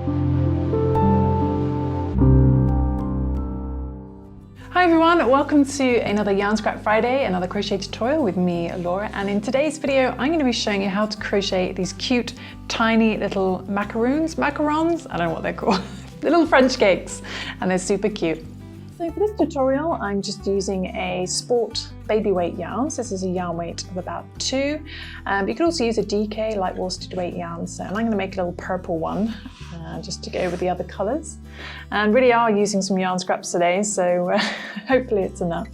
Hi everyone, welcome to another Yarn Scrap Friday, another crochet tutorial with me, Laura, and in today's video I'm going to be showing you how to crochet these cute tiny little macarons, I don't know what they're called, little French cakes, and they're super cute. So for this tutorial I'm just using a sport baby weight yarn. So this is a yarn weight of about 2. But you could also use a DK light worsted weight yarn. So I'm going to make a little purple one just to go with the other colours. And really are using some yarn scraps today, so hopefully it's enough.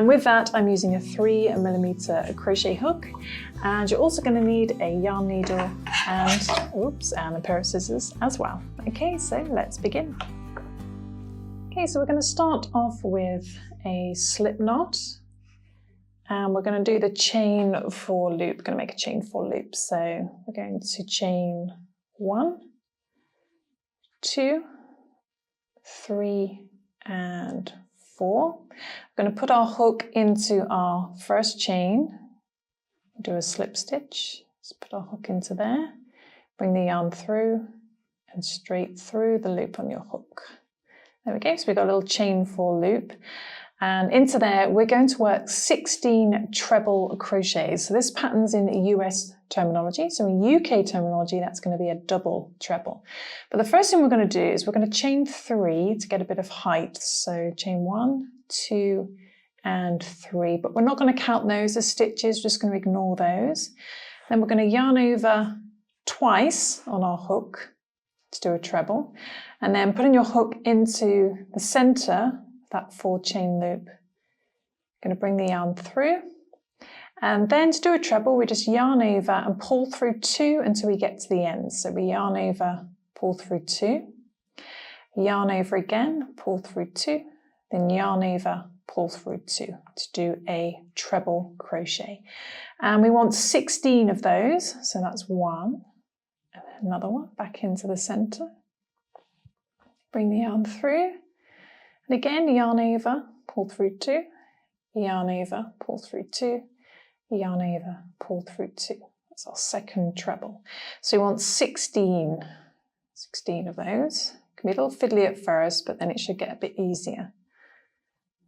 With that I'm using a 3mm crochet hook, and you're also going to need a yarn needle and a pair of scissors as well. Okay, so let's begin. Okay, so we're going to start off with a slip knot, and we're going to do the chain 4 loop. We're going to make a chain 4 loop. So we're going to chain 1, 2, 3, and 4. We're going to put our hook into our first chain, do a slip stitch. Just put our hook into there, bring the yarn through and straight through the loop on your hook. There we go, so we've got a little chain 4 loop, and into there we're going to work 16 treble crochets. So this pattern's in US terminology, so in UK terminology that's going to be a double treble. But the first thing we're going to do is we're going to chain 3 to get a bit of height. So chain 1, 2 and 3, but we're not going to count those as stitches, we're just going to ignore those. Then we're going to yarn over twice on our hook to do a treble, and then putting your hook into the center of that 4 chain loop. Going to bring the yarn through, and then to do a treble we just yarn over and pull through 2 until we get to the end. So we yarn over, pull through 2, yarn over again, pull through 2, then yarn over, pull through 2 to do a treble crochet. And we want 16 of those, so that's 1. Another one back into the center, bring the yarn through, and again yarn over, pull through 2, yarn over, pull through 2, yarn over, pull through 2. That's our second treble. So we want 16 of those. It can be a little fiddly at first, but then it should get a bit easier.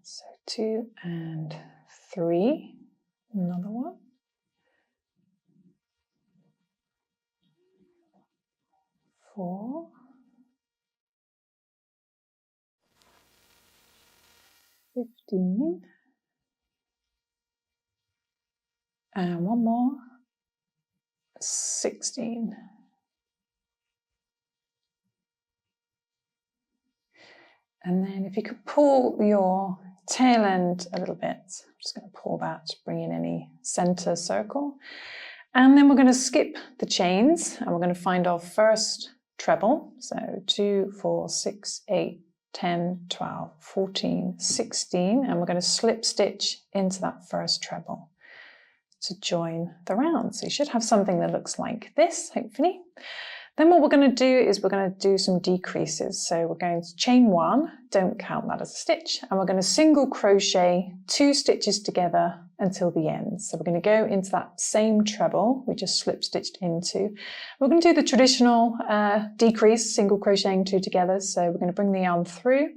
So 2 and 3, another one. 4, 15, and one more, 16. And then if you could pull your tail end a little bit, I'm just going to pull that to bring in any center circle. And then we're going to skip the chains and we're going to find our first treble. So 2, 4, 6, 8, 10, 12, 14, 16, and we're going to slip stitch into that first treble to join the round. So you should have something that looks like this, hopefully. Then what we're going to do is we're going to do some decreases. So we're going to chain 1, don't count that as a stitch, and we're going to single crochet 2 stitches together until the end. So we're going to go into that same treble we just slip stitched into. We're going to do the traditional decrease, single crocheting 2 together. So we're going to bring the yarn through,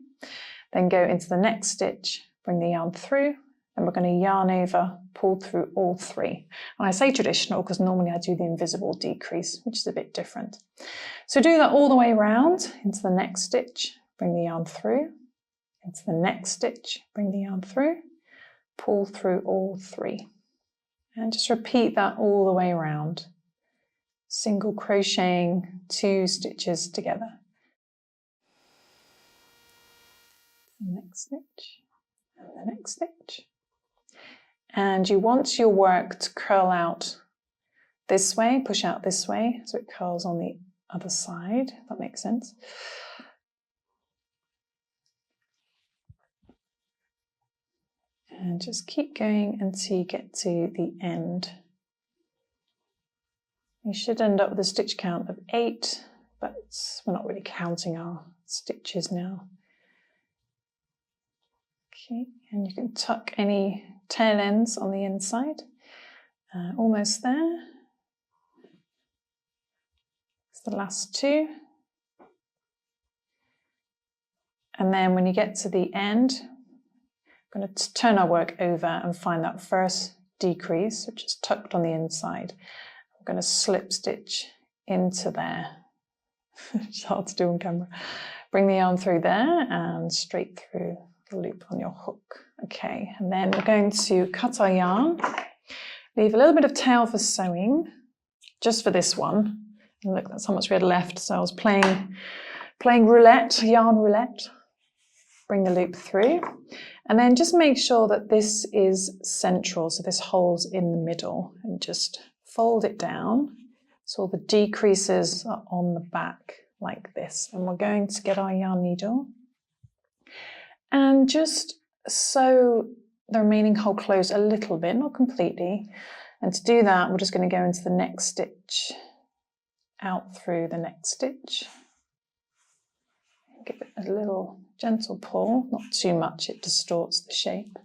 then go into the next stitch, bring the yarn through, and we're going to yarn over, pull through all 3. And I say traditional because normally I do the invisible decrease, which is a bit different. So do that all the way around into the next stitch, bring the yarn through, into the next stitch, bring the yarn through, pull through all 3. And just repeat that all the way around. Single crocheting 2 stitches together. The next stitch, and the next stitch. And you want your work to curl out this way, push out this way, so it curls on the other side, if that makes sense. And just keep going until you get to the end. You should end up with a stitch count of 8, but we're not really counting our stitches now. Okay, and you can tuck any tail ends on the inside. Almost there. It's the last 2. And then when you get to the end, I'm going to turn our work over and find that first decrease, which is tucked on the inside. I'm going to slip stitch into there. It's hard to do on camera. Bring the yarn through there and straight through the loop on your hook. Okay, and then we're going to cut our yarn, leave a little bit of tail for sewing, just for this one. And look, that's how much we had left. So I was playing roulette, yarn roulette. Bring the loop through, and then just make sure that this is central, so this hole's in the middle, and just fold it down so all the decreases are on the back like this. And we're going to get our yarn needle and just sew the remaining hole closed a little bit, not completely. And to do that, we're just going to go into the next stitch, out through the next stitch. Give it a little gentle pull, not too much, it distorts the shape.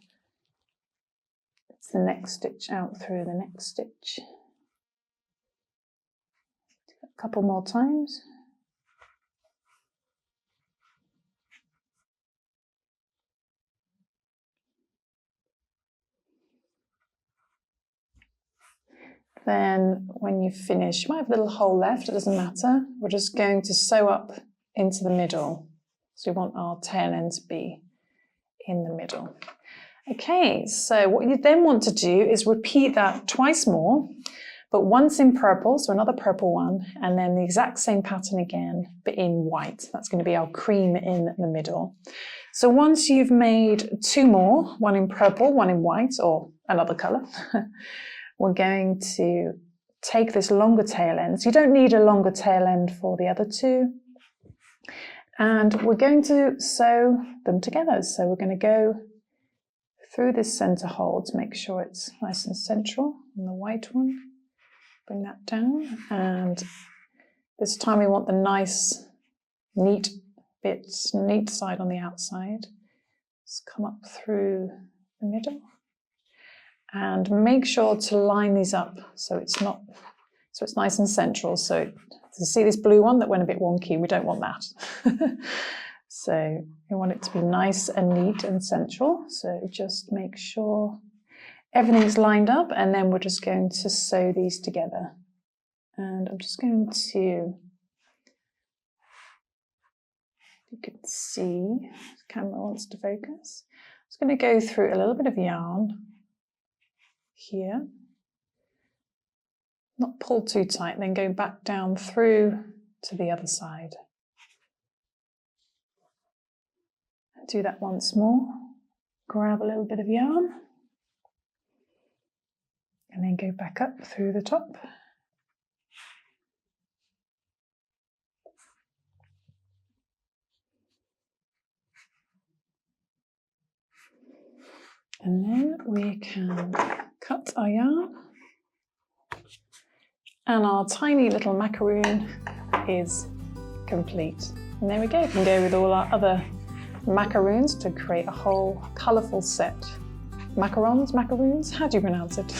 It's the next stitch, out through the next stitch. A couple more times. Then when you finish, you might have a little hole left, it doesn't matter. We're just going to sew up into the middle. So we want our tail end to be in the middle. Okay, so what you then want to do is repeat that twice more, but once in purple, so another purple one, and then the exact same pattern again, but in white. That's going to be our cream in the middle. So once you've made two more, one in purple, one in white, or another colour, we're going to take this longer tail end. So you don't need a longer tail end for the other two. And we're going to sew them together. So we're going to go through this center hole to make sure it's nice and central on the white one. Bring that down. And this time we want the nice, neat bits, neat side on the outside. Just come up through the middle. And make sure to line these up so it's nice and central. So you see this blue one that went a bit wonky? We don't want that. So we want it to be nice and neat and central. So just make sure everything's lined up, and then we're just going to sew these together. And I'm just going to, you can see, the camera wants to focus. I'm just going to go through a little bit of yarn here. Not pull too tight, then go back down through to the other side. Do that once more. Grab a little bit of yarn and then go back up through the top. And then we can cut our yarn. And our tiny little macaroon is complete. And there we go. We can go with all our other macaroons to create a whole colourful set. Macarons, macaroons, how do you pronounce it?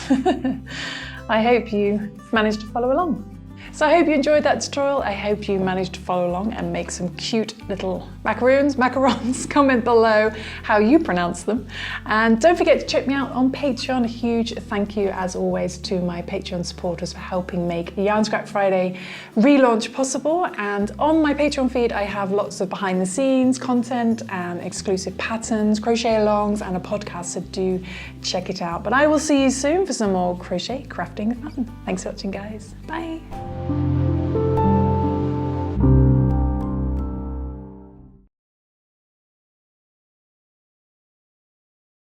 I hope you managed to follow along. So I hope you enjoyed that tutorial. I hope you managed to follow along and make some cute little macaroons, macarons. Comment below how you pronounce them. And don't forget to check me out on Patreon. A huge thank you, as always, to my Patreon supporters for helping make Yarn Scrap Friday relaunch possible. And on my Patreon feed, I have lots of behind the scenes content and exclusive patterns, crochet alongs, and a podcast, so do check it out. But I will see you soon for some more crochet, crafting, and fun. Thanks for watching, guys. Bye.